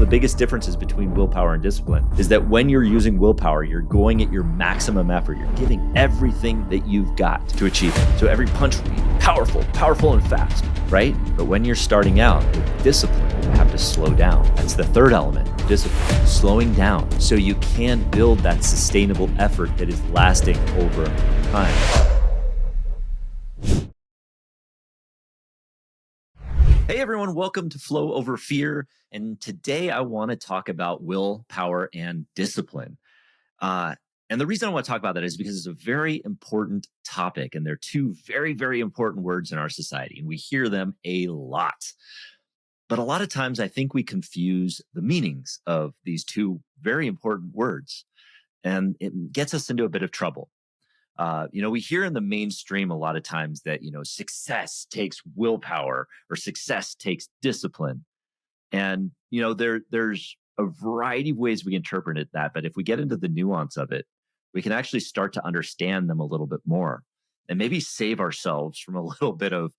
biggest differences between willpower and discipline is that when you're using willpower, you're going at your maximum effort. You're giving everything that you've got to achieve it. So every punch will be powerful and fast, right? But when you're starting out with discipline, you have to slow down. That's the third element, discipline, slowing down so you can build that sustainable effort that is lasting over time. Hey everyone, welcome to Flow Over Fear. And today I want to talk about willpower and discipline. And the reason I want to talk about that is because it's a very important topic. And they're two very, very important words in our society. And we hear them a lot. But a lot of times I think we confuse the meanings of these two very important words. And it gets us into a bit of trouble. We hear in the mainstream a lot of times that, success takes willpower or success takes discipline. And, there's a variety of ways we interpret that. But if we get into the nuance of it, we can actually start to understand them a little bit more and maybe save ourselves from a little bit of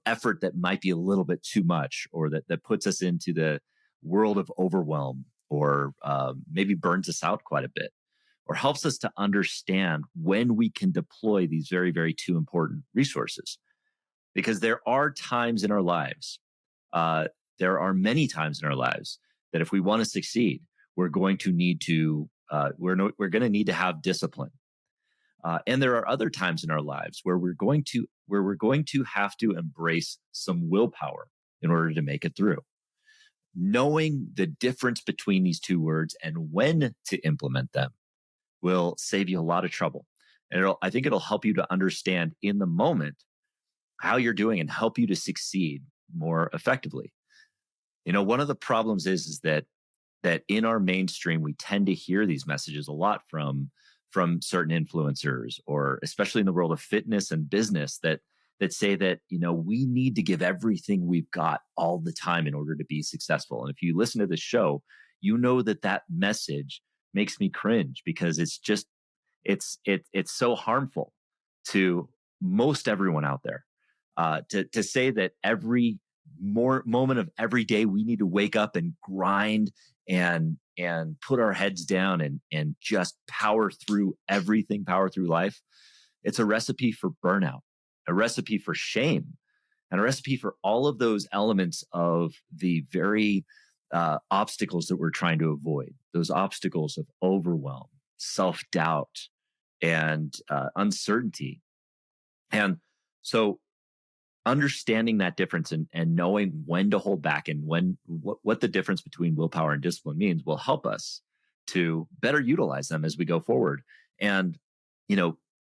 effort that might be a little bit too much, or that puts us into the world of overwhelm, or maybe burns us out quite a bit, or helps us to understand when we can deploy these very, very two important resources. Because there are times in our lives, there are many times in our lives that if we want to succeed, we're going to need to need to have discipline. And there are other times in our lives where we're going to have to embrace some willpower in order to make it through. Knowing the difference between these two words and when to implement them will save you a lot of trouble. And I think it'll help you to understand in the moment how you're doing and help you to succeed more effectively. One of the problems is that in our mainstream, we tend to hear these messages a lot from certain influencers, or especially in the world of fitness and business, that say that, we need to give everything we've got all the time in order to be successful. And if you listen to the show, that message makes me cringe, because it's so harmful to most everyone out there, to say that every moment of every day we need to wake up and grind and put our heads down and just power through everything, power through life. It's a recipe for burnout, a recipe for shame, and a recipe for all of those elements of the very obstacles that we're trying to avoid, those obstacles of overwhelm, self-doubt, and uncertainty. And so understanding that difference and knowing when to hold back and what the difference between willpower and discipline means will help us to better utilize them as we go forward. And,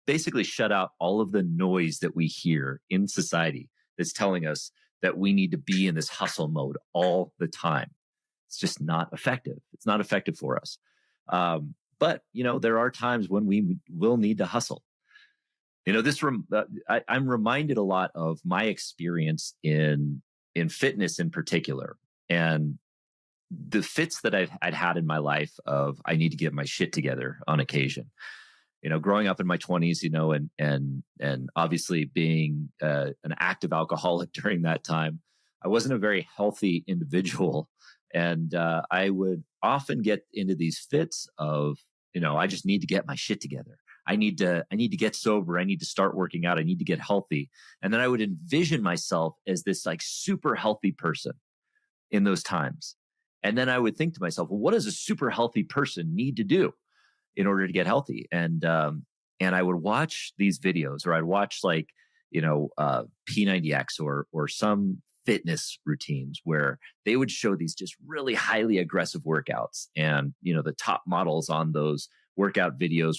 basically shut out all of the noise that we hear in society that's telling us that we need to be in this hustle mode all the time. It's just not effective. It's not effective for us. But there are times when we will need to hustle. I'm reminded a lot of my experience in fitness in particular, and the fits that I'd had in my life of I need to get my shit together on occasion. Growing up in my 20s, and obviously being an active alcoholic during that time, I wasn't a very healthy individual. And I would often get into these fits of, I just need to get my shit together. I need to get sober. I need to start working out. I need to get healthy. And then I would envision myself as this like super healthy person in those times. And then I would think to myself, well, what does a super healthy person need to do in order to get healthy? And I would watch these videos, or I'd watch P90X or some fitness routines where they would show these just really highly aggressive workouts. And, the top models on those workout videos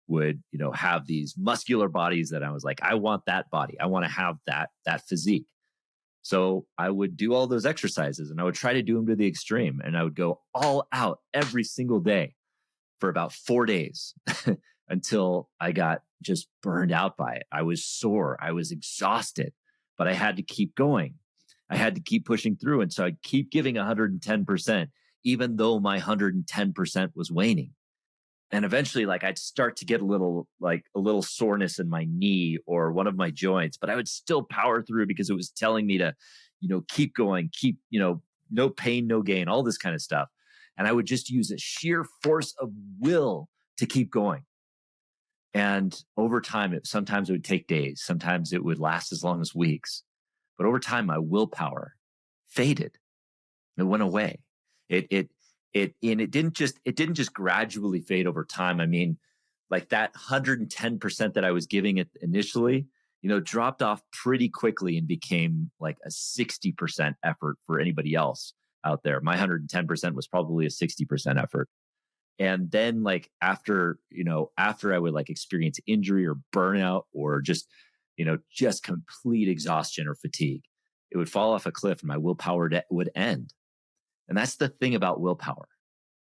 would have these muscular bodies that I was like, I want that body. I want to have that physique. So I would do all those exercises and I would try to do them to the extreme, and I would go all out every single day for about 4 days until I got just burned out by it. I was sore. I was exhausted, but I had to keep going. I had to keep pushing through. And so I'd keep giving 110%, even though my 110% was waning. And eventually, I'd start to get a little soreness in my knee or one of my joints, but I would still power through because it was telling me to, keep going, keep no pain, no gain, all this kind of stuff. And I would just use a sheer force of will to keep going. And over time, sometimes it would take days, sometimes it would last as long as weeks. But over time, my willpower faded. It went away. It didn't just gradually fade over time. I mean, like that 110% that I was giving it initially, dropped off pretty quickly and became like a 60% effort for anybody else out there. My 110% was probably a 60% effort. And then like after I would like experience injury or burnout or just complete exhaustion or fatigue, it would fall off a cliff and my willpower would end. And that's the thing about willpower.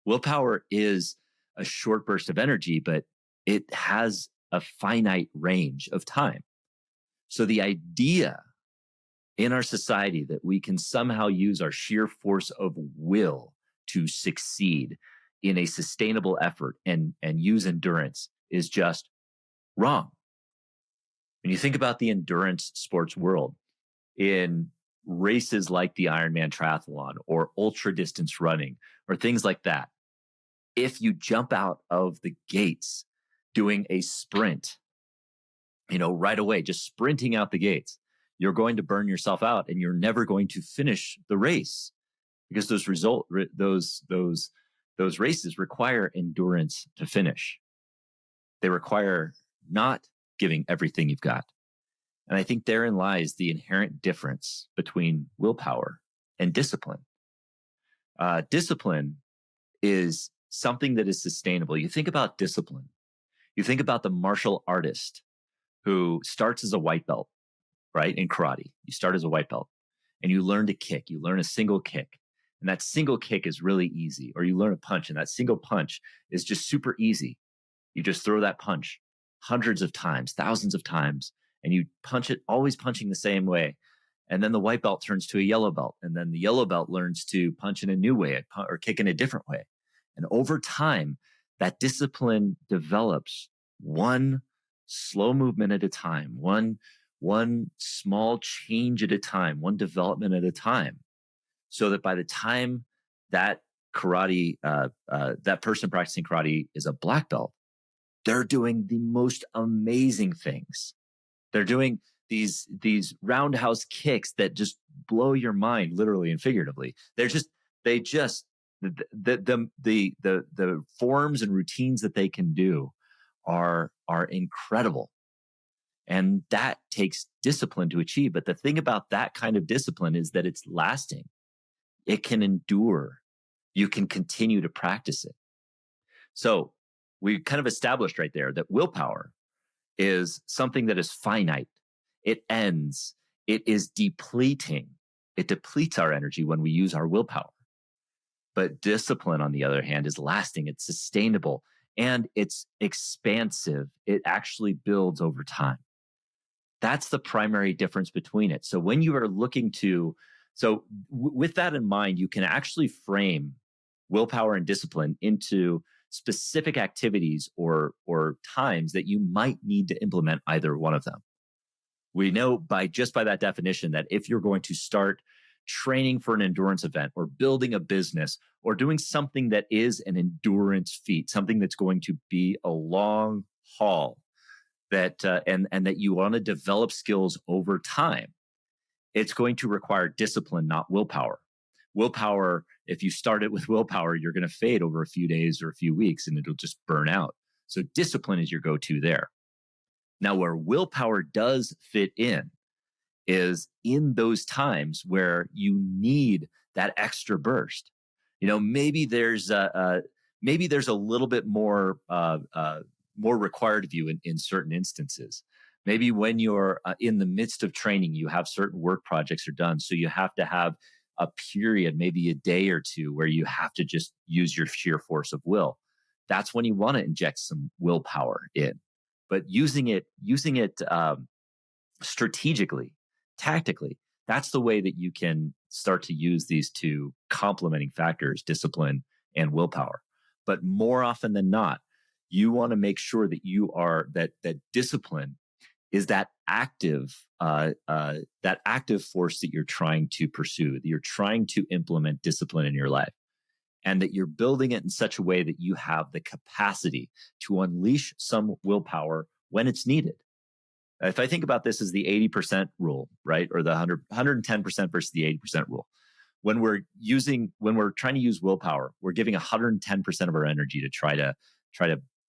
Willpower is a short burst of energy, but it has a finite range of time. So the idea in our society that we can somehow use our sheer force of will to succeed in a sustainable effort and use endurance is just wrong. When you think about the endurance sports world, in races like the Ironman triathlon or ultra distance running or things like that, if you jump out of the gates doing a sprint, right away, just sprinting out the gates, you're going to burn yourself out and you're never going to finish the race because those races require endurance to finish. They require not giving everything you've got. And I think therein lies the inherent difference between willpower and discipline. Discipline is something that is sustainable. You think about discipline. You think about the martial artist who starts as a white belt, right? In karate, you start as a white belt and you learn to kick. You learn a single kick. And that single kick is really easy. Or you learn a punch and that single punch is just super easy. You just throw that punch hundreds of times, thousands of times, and you punch it, always punching the same way. And then the white belt turns to a yellow belt. And then the yellow belt learns to punch in a new way or kick in a different way. And over time, that discipline develops one slow movement at a time, one small change at a time, one development at a time. So that by the time that that person practicing karate is a black belt, they're doing the most amazing things. They're doing these roundhouse kicks that just blow your mind, literally and figuratively. The forms and routines that they can do are incredible. And that takes discipline to achieve. But the thing about that kind of discipline is that it's lasting. It can endure. You can continue to practice it. So we kind of established right there that willpower is something that is finite. It ends. It is depleting. It depletes our energy when we use our willpower. But discipline, on the other hand, is lasting. It's sustainable and it's expansive. It actually builds over time. That's the primary difference between it. So when you are looking to, with that in mind, you can actually frame willpower and discipline into specific activities or times that you might need to implement either one of them. We know by that definition that if you're going to start training for an endurance event or building a business or doing something that is an endurance feat, something that's going to be a long haul, that and that you want to develop skills over time, it's going to require discipline, not willpower. Willpower, if you start it with willpower, you're going to fade over a few days or a few weeks and it'll just burn out. So discipline is your go-to there. Now, where willpower does fit in is in those times where you need that extra burst. Maybe there's a little bit more required of you in certain instances. Maybe when you're in the midst of training, you have certain work projects are done. So you have to have a period, maybe a day or two, where you have to just use your sheer force of will. That's when you want to inject some willpower in. But using it strategically, tactically, that's the way that you can start to use these two complementing factors, discipline and willpower. But more often than not, you want to make sure that that discipline is that active force that you're trying to pursue, that you're trying to implement discipline in your life, and that you're building it in such a way that you have the capacity to unleash some willpower when it's needed. If I think about this as the 80% rule, right? Or the 110% versus the 80% rule. When we're trying to use willpower, we're giving 110% of our energy to try to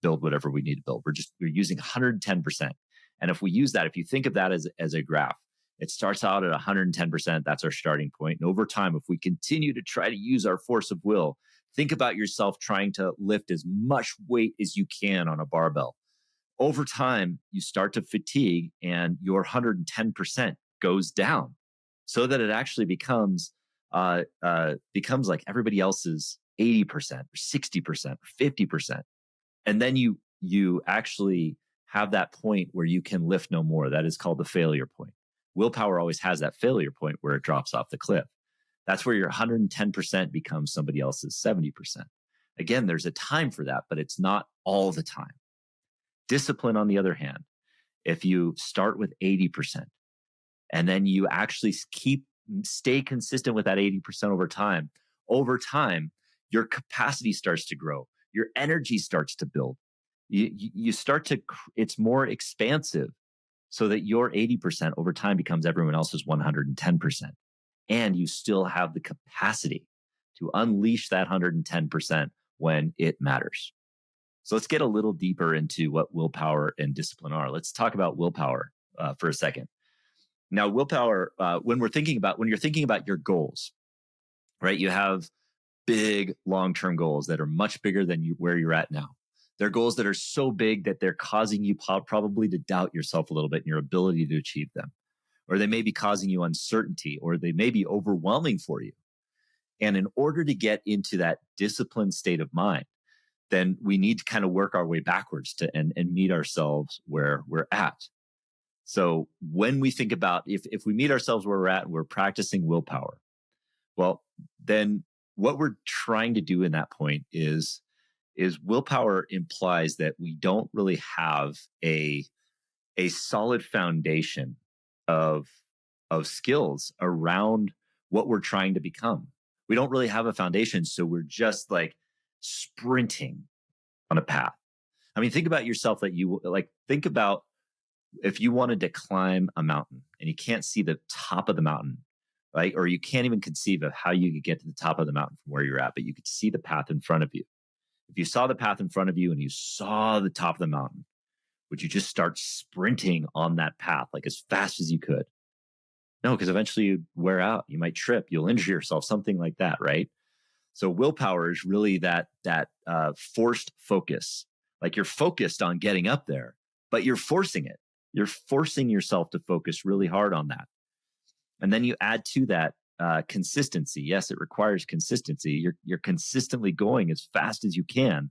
build whatever we need to build. We're using 110%. And if we use that, if you think of that as a graph, it starts out at 110%. That's our starting point. And over time, if we continue to try to use our force of will, think about yourself trying to lift as much weight as you can on a barbell. Over time, you start to fatigue and your 110% goes down so that it actually becomes like everybody else's 80% or 60% or 50%. And then you actually have that point where you can lift no more. That is called the failure point. Willpower always has that failure point where it drops off the cliff. That's where your 110% becomes somebody else's 70%. Again, there's a time for that, but it's not all the time. Discipline, on the other hand, if you start with 80% and then you actually stay consistent with that 80% over time, your capacity starts to grow. Your energy starts to build. It's more expansive so that your 80% over time becomes everyone else's 110%. And you still have the capacity to unleash that 110% when it matters. So let's get a little deeper into what willpower and discipline are. Let's talk about willpower for a second. Now, willpower, when you're thinking about your goals, right? You have big long-term goals that are much bigger than where you're at now. They're goals that are so big that they're causing you probably to doubt yourself a little bit in your ability to achieve them. Or they may be causing you uncertainty, or they may be overwhelming for you. And in order to get into that disciplined state of mind, then we need to kind of work our way backwards and meet ourselves where we're at. So when we think about if we meet ourselves where we're at and we're practicing willpower, well, then what we're trying to do in that point is willpower implies that we don't really have a solid foundation of skills around what we're trying to become. We don't really have a foundation, so we're just like sprinting on a path. I mean, think about yourself think about if you wanted to climb a mountain and you can't see the top of the mountain, right? Or you can't even conceive of how you could get to the top of the mountain from where you're at, but you could see the path in front of you. If you saw the path in front of you and you saw the top of the mountain, would you just start sprinting on that path like as fast as you could? No, because eventually you'd wear out. You might trip. You'll injure yourself, something like that, right? So willpower is really that forced focus. Like you're focused on getting up there, but you're forcing it. You're forcing yourself to focus really hard on that. And then you add to that consistency. Yes, it requires consistency. You're consistently going as fast as you can.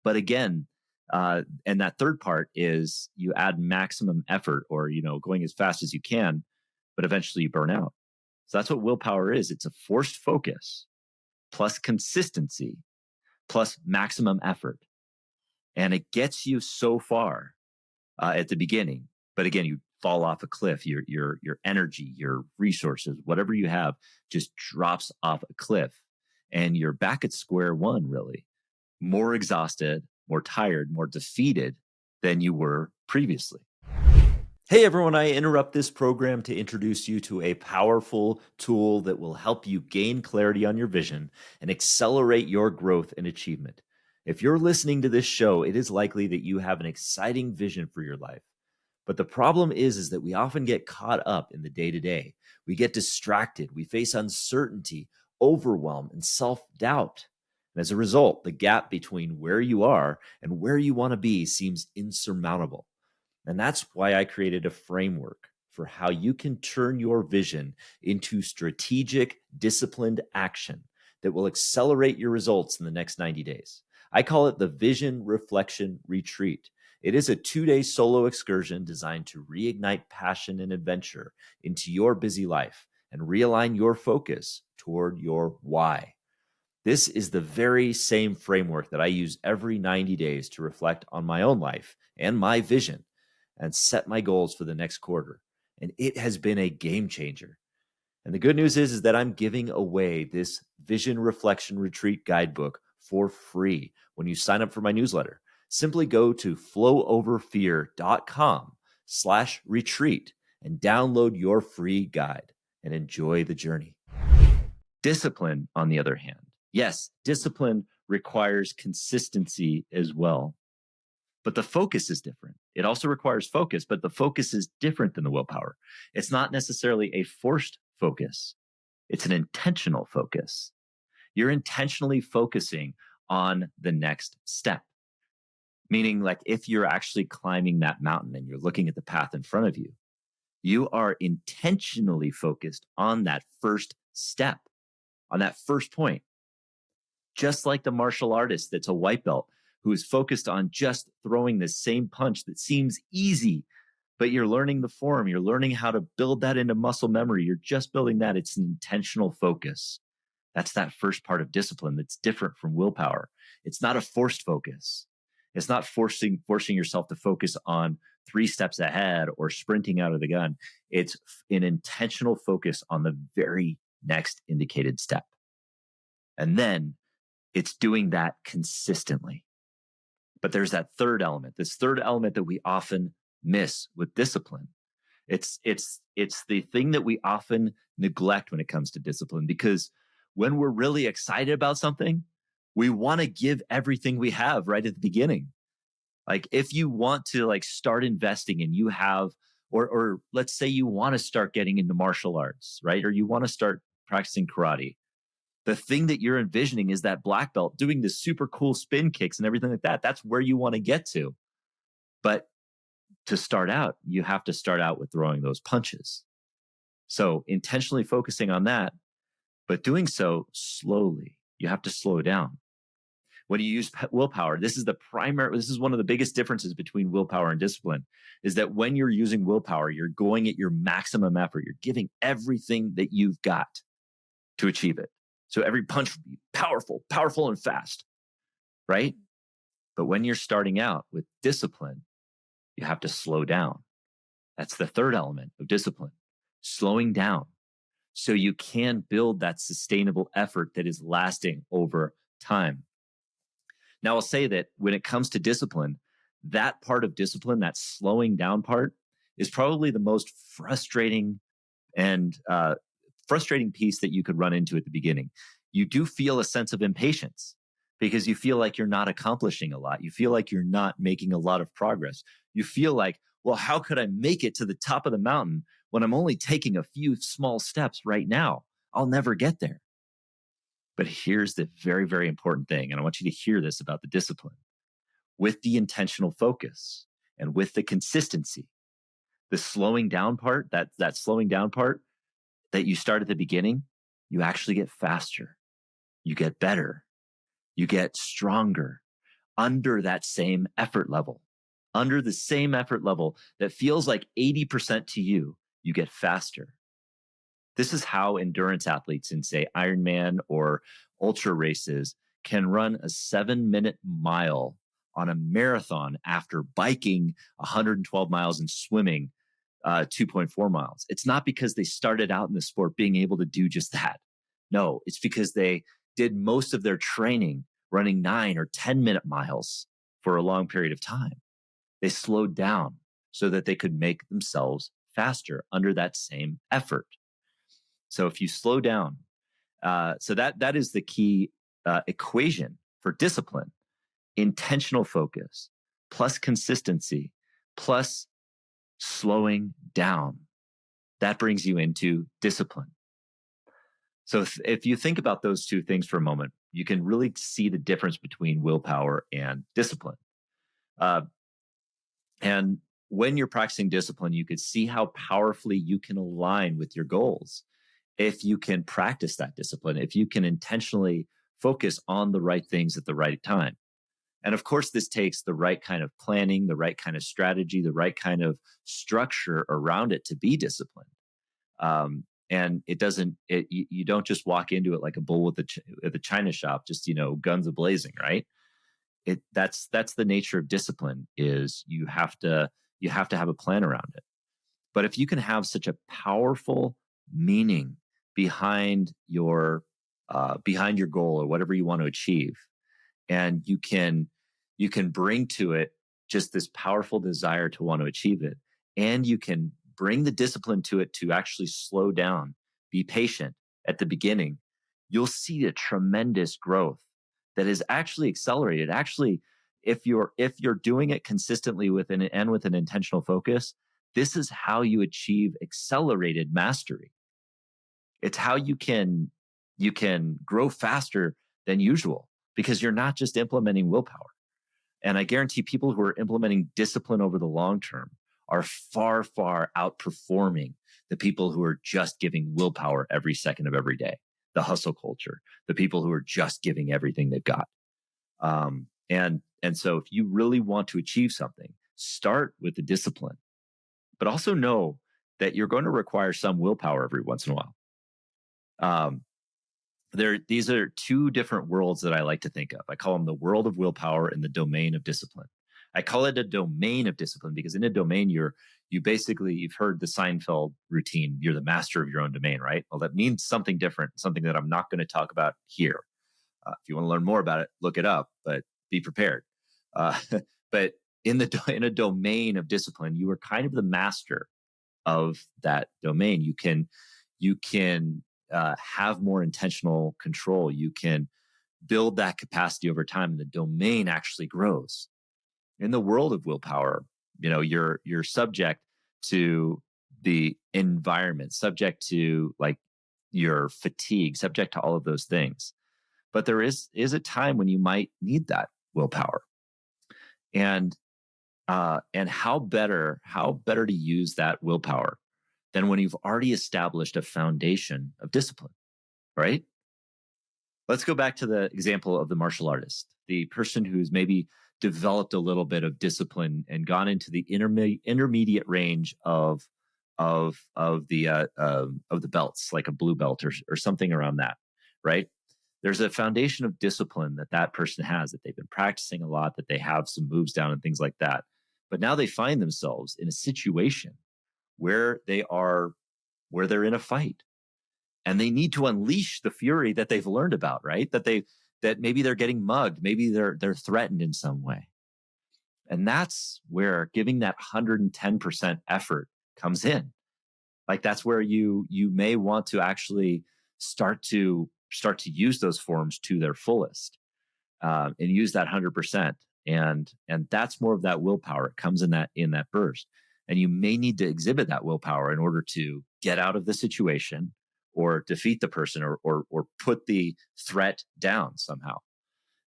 But again, and that third part is you add maximum effort or, going as fast as you can, but eventually you burn out. So that's what willpower is. It's a forced focus plus consistency plus maximum effort. And it gets you so far at the beginning. But again, you fall off a cliff. Your energy, your resources, whatever you have just drops off a cliff. And you're back at square one, really. More exhausted, more tired, more defeated than you were previously. Hey everyone, I interrupt this program to introduce you to a powerful tool that will help you gain clarity on your vision and accelerate your growth and achievement. If you're listening to this show, it is likely that you have an exciting vision for your life. But the problem is that we often get caught up in the day-to-day. We get distracted, we face uncertainty, overwhelm, and self-doubt. And as a result, the gap between where you are and where you want to be seems insurmountable. And that's why I created a framework for how you can turn your vision into strategic, disciplined action that will accelerate your results in the next 90 days. I call it the Vision Reflection Retreat. It is a 2-day solo excursion designed to reignite passion and adventure into your busy life and realign your focus toward your why. This is the very same framework that I use every 90 days to reflect on my own life and my vision. and set my goals for the next quarter. And it has been a game changer. And the good news is that I'm giving away this Vision Reflection Retreat guidebook for free when you sign up for my newsletter. Simply go to flowoverfear.com/retreat and download your free guide and enjoy the journey. Discipline, on the other hand, yes, discipline requires consistency as well. But the focus is different. It also requires focus, but the focus is different than the willpower. It's not necessarily a forced focus. It's an intentional focus. You're intentionally focusing on the next step. Meaning, like, if you're actually climbing that mountain and you're looking at the path in front of you, you are intentionally focused on that first step, on that first point. Just like the martial artist that's a white belt who is focused on just throwing the same punch that seems easy, but you're learning the form, you're learning how to build that into muscle memory. You're just building that. It's an intentional focus. That's that first part of discipline that's different from willpower. It's not a forced focus. It's not forcing yourself to focus on 3 steps ahead or sprinting out of the gun. It's an intentional focus on the very next indicated step. And then it's doing that consistently. But there's that third element, this third element that we often miss with discipline. It's the thing that we often neglect when it comes to discipline, because when we're really excited about something, we want to give everything we have right at the beginning. Like, if you want to like start investing and you have, or let's say you want to start getting into martial arts, right? Or you want to start practicing karate. The thing that you're envisioning is that black belt doing the super cool spin kicks and everything like that. That's where you want to get to. But to start out, you have to start out with throwing those punches. So intentionally focusing on that, but doing so slowly. You have to slow down. When you use willpower, this is one of the biggest differences between willpower and discipline, is that when you're using willpower, you're going at your maximum effort. You're giving everything that you've got to achieve it. So every punch would be powerful and fast, right? But when you're starting out with discipline, you have to slow down. That's the third element of discipline, slowing down, so you can build that sustainable effort that is lasting over time. Now, I'll say that when it comes to discipline, that part of discipline, that slowing down part, is probably the most frustrating piece that you could run into at the beginning. You do feel a sense of impatience because you feel like you're not accomplishing a lot. You feel like you're not making a lot of progress. You feel like, well, how could I make it to the top of the mountain when I'm only taking a few small steps right now? I'll never get there. But here's the very, very important thing, and I want you to hear this about the discipline. With the intentional focus and with the consistency, the slowing down part, that slowing down part that you start at the beginning, you actually get faster. You get better. You get stronger under that same effort level. Under the same effort level that feels like 80% to you, you get faster. This is how endurance athletes in, say, Ironman or ultra races can run a 7-minute mile on a marathon after biking 112 miles and swimming 2.4 miles. It's not because they started out in the sport being able to do just that. No, it's because they did most of their training running 9 or 10-minute miles for a long period of time. They slowed down so that they could make themselves faster under that same effort. So if you slow down, so that is the key equation for discipline: intentional focus plus consistency plus slowing down. That brings you into discipline. So if you think about those two things for a moment, you can really see the difference between willpower and discipline. And when you're practicing discipline, you could see how powerfully you can align with your goals if you can practice that discipline, if you can intentionally focus on the right things at the right time. And of course, this takes the right kind of planning, the right kind of strategy, the right kind of structure around it to be disciplined. And you don't just walk into it like a bull at the china shop, just, guns a-blazing, right? That's the nature of discipline, is you have to You have to have a plan around it. But if you can have such a powerful meaning behind your goal or whatever you want to achieve, and you can bring to it just this powerful desire to want to achieve it, and you can bring the discipline to it to actually slow down, be patient at the beginning, you'll see a tremendous growth that is actually accelerated. Actually, if you're doing it consistently with an intentional focus, this is how you achieve accelerated mastery. It's how you can grow faster than usual because you're not just implementing willpower. And I guarantee people who are implementing discipline over the long term are far, far outperforming the people who are just giving willpower every second of every day, the hustle culture, the people who are just giving everything they've got. And so if you really want to achieve something, start with the discipline, but also know that you're going to require some willpower every once in a while. Um, these are two different worlds that I like to think of. I call them the world of willpower and the domain of discipline. I call it a domain of discipline because in a domain, you've heard the Seinfeld routine. You're the master of your own domain, right? Well, that means something different, something that I'm not going to talk about here. If you want to learn more about it, look it up, but be prepared. Uh, but in a domain of discipline, you are kind of the master of that domain. You can have more intentional control. You can build that capacity over time, and the domain actually grows. In the world of willpower, you're subject to the environment, subject to like your fatigue, subject to all of those things. But there is a time when you might need that willpower, and how better to use that willpower than when you've already established a foundation of discipline, right? Let's go back to the example of the martial artist, the person who's maybe developed a little bit of discipline and gone into the intermediate range of the belts, like a blue belt or something around that, right? There's a foundation of discipline that person has, that they've been practicing a lot, that they have some moves down and things like that. But now they find themselves in a situation where they're in a fight, and they need to unleash the fury that they've learned about, right? That maybe they're getting mugged, maybe they're threatened in some way. And that's where giving that 110% effort comes in. Like that's where you may want to actually start to use those forms to their fullest, and use that 100%. And that's more of that willpower. It comes in that burst. And you may need to exhibit that willpower in order to get out of the situation or defeat the person or put the threat down somehow.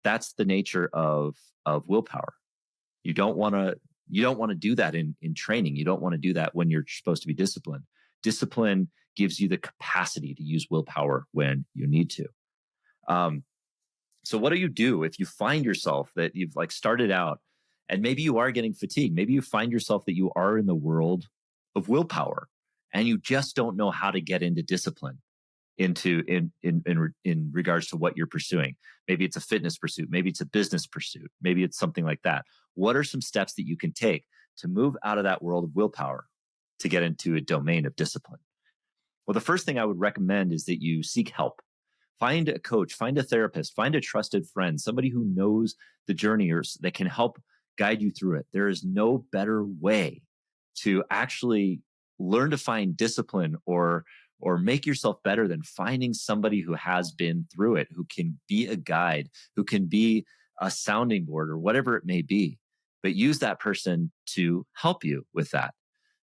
That's the nature of willpower. You don't want to do that in training. You don't want to do that when you're supposed to be disciplined. Discipline gives you the capacity to use willpower when you need to. So what do you do if you find yourself that you've like started out and maybe you are getting fatigued? Maybe you find yourself that you are in the world of willpower and you just don't know how to get into discipline in regards to what you're pursuing. Maybe it's a fitness pursuit. Maybe it's a business pursuit. Maybe it's something like that. What are some steps that you can take to move out of that world of willpower to get into a domain of discipline? Well, the first thing I would recommend is that you seek help. Find a coach, find a therapist, find a trusted friend, somebody who knows the journey or that can help guide you through it. There is no better way to actually learn to find discipline or make yourself better than finding somebody who has been through it, who can be a guide, who can be a sounding board or whatever it may be. But use that person to help you with that.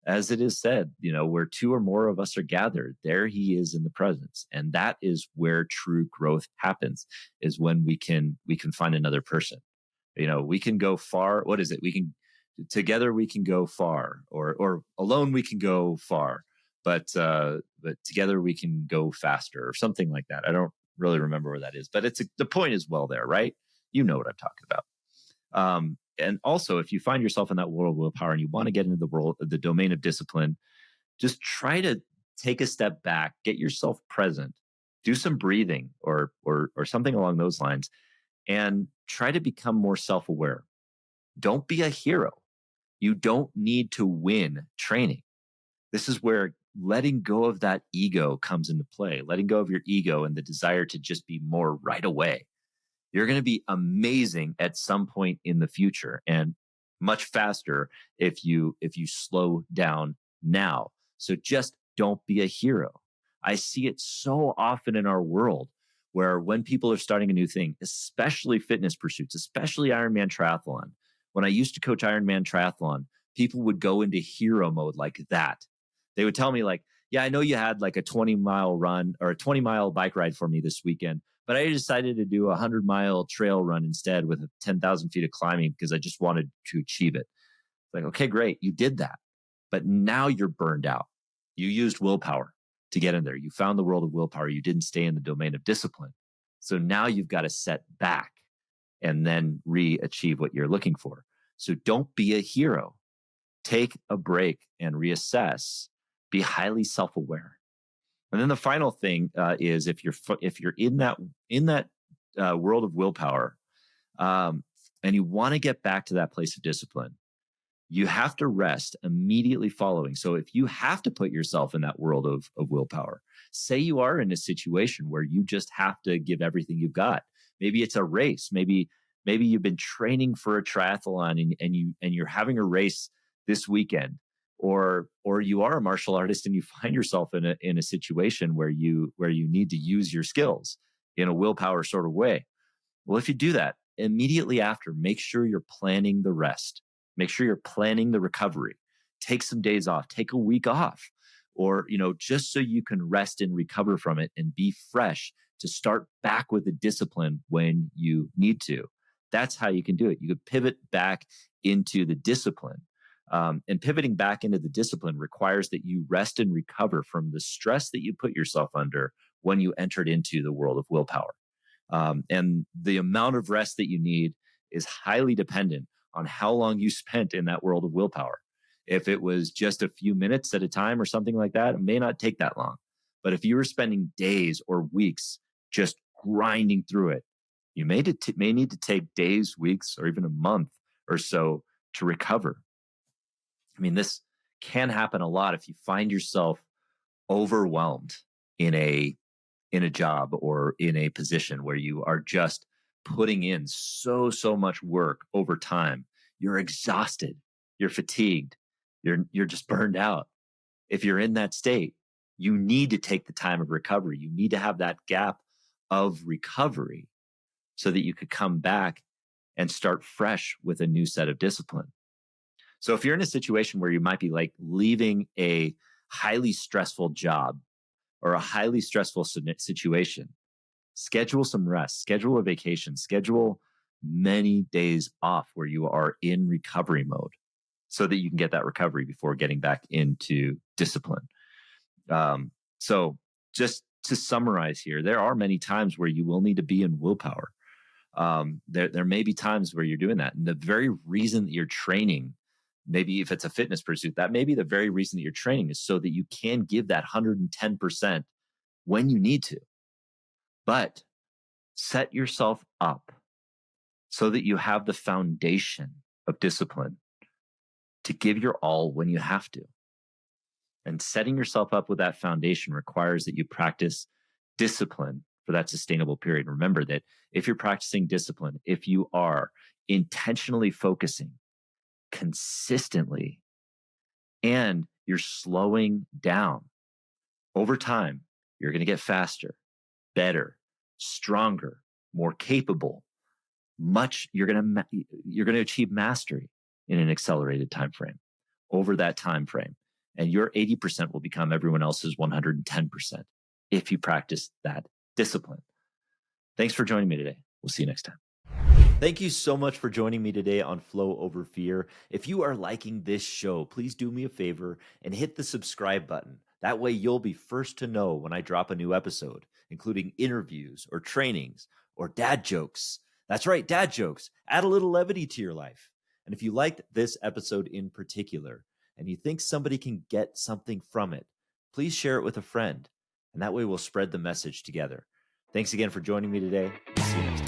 As it is said, where two or more of us are gathered, there he is in the presence. And that is where true growth happens, is when we can find another person. We can go far. What is it? Together we can go far, or alone we can go far, but together we can go faster, or something like that. I don't really remember where that is, but the point is well there, right? You know what I'm talking about. And also, if you find yourself in that world of willpower and you want to get into the domain of discipline, just try to take a step back, get yourself present, do some breathing or something along those lines, and try to become more self-aware. Don't be a hero. You don't need to win training. This is where letting go of that ego comes into play, letting go of your ego and the desire to just be more right away. You're going to be amazing at some point in the future and much faster if you slow down now. So just don't be a hero. I see it so often in our world where when people are starting a new thing, especially fitness pursuits, especially Ironman triathlon. When I used to coach Ironman triathlon, people would go into hero mode like that. They would tell me like, yeah, I know you had like a 20-mile run or a 20-mile bike ride for me this weekend, but I decided to do a 100-mile trail run instead with 10,000 feet of climbing because I just wanted to achieve it. Like, okay, great. You did that. But now you're burned out. You used willpower to get in there. You found the world of willpower. You didn't stay in the domain of discipline. So now you've got to set back and then re-achieve what you're looking for. So don't be a hero. Take a break and reassess. Be highly self-aware. And then the final thing is if you're in that world of willpower, and you want to get back to that place of discipline, you have to rest immediately following. So if you have to put yourself in that world of willpower, say you are in a situation where you just have to give everything you've got. Maybe it's a race. Maybe you've been training for a triathlon and you're having a race this weekend, or you are a martial artist and you find yourself in a situation where you need to use your skills in a willpower sort of way. Well, if you do that, immediately after, make sure you're planning the rest. Make sure you're planning the recovery. Take some days off, take a week off, or, just so you can rest and recover from it and be fresh to start back with the discipline when you need to. That's how you can do it. You could pivot back into the discipline. And pivoting back into the discipline requires that you rest and recover from the stress that you put yourself under when you entered into the world of willpower. And the amount of rest that you need is highly dependent on how long you spent in that world of willpower. If it was just a few minutes at a time or something like that, it may not take that long. But if you were spending days or weeks just grinding through it, you may need to take days, weeks, or even a month or so to recover. I mean, this can happen a lot if you find yourself overwhelmed in a job or in a position where you are just putting in so much work over time. You're exhausted, you're fatigued, you're just burned out. If you're in that state, you need to take the time of recovery. You need to have that gap of recovery so that you could come back and start fresh with a new set of discipline. So if you're in a situation where you might be like leaving a highly stressful job or a highly stressful situation, schedule some rest, schedule a vacation, schedule many days off where you are in recovery mode so that you can get that recovery before getting back into discipline. So just to summarize here, there are many times where you will need to be in willpower. There may be times where you're doing that. And the very reason that you're training, maybe if it's a fitness pursuit, that may be the very reason that you're training is so that you can give that 110% when you need to. But set yourself up so that you have the foundation of discipline to give your all when you have to. And setting yourself up with that foundation requires that you practice discipline for that sustainable period. Remember that if you're practicing discipline, if you are intentionally focusing consistently and you're slowing down over time, you're going to get faster, better, stronger, more capable. You're going to achieve mastery in an accelerated time frame over that time frame. And your 80% will become everyone else's 110% if you practice that discipline. Thanks for joining me today. We'll see you next time. Thank you so much for joining me today on Flow Over Fear. If you are liking this show, please do me a favor and hit the subscribe button. That way you'll be first to know when I drop a new episode, including interviews or trainings or dad jokes. That's right, dad jokes. Add a little levity to your life. And if you liked this episode in particular and you think somebody can get something from it, please share it with a friend. And that way we'll spread the message together. Thanks again for joining me today. See you next time.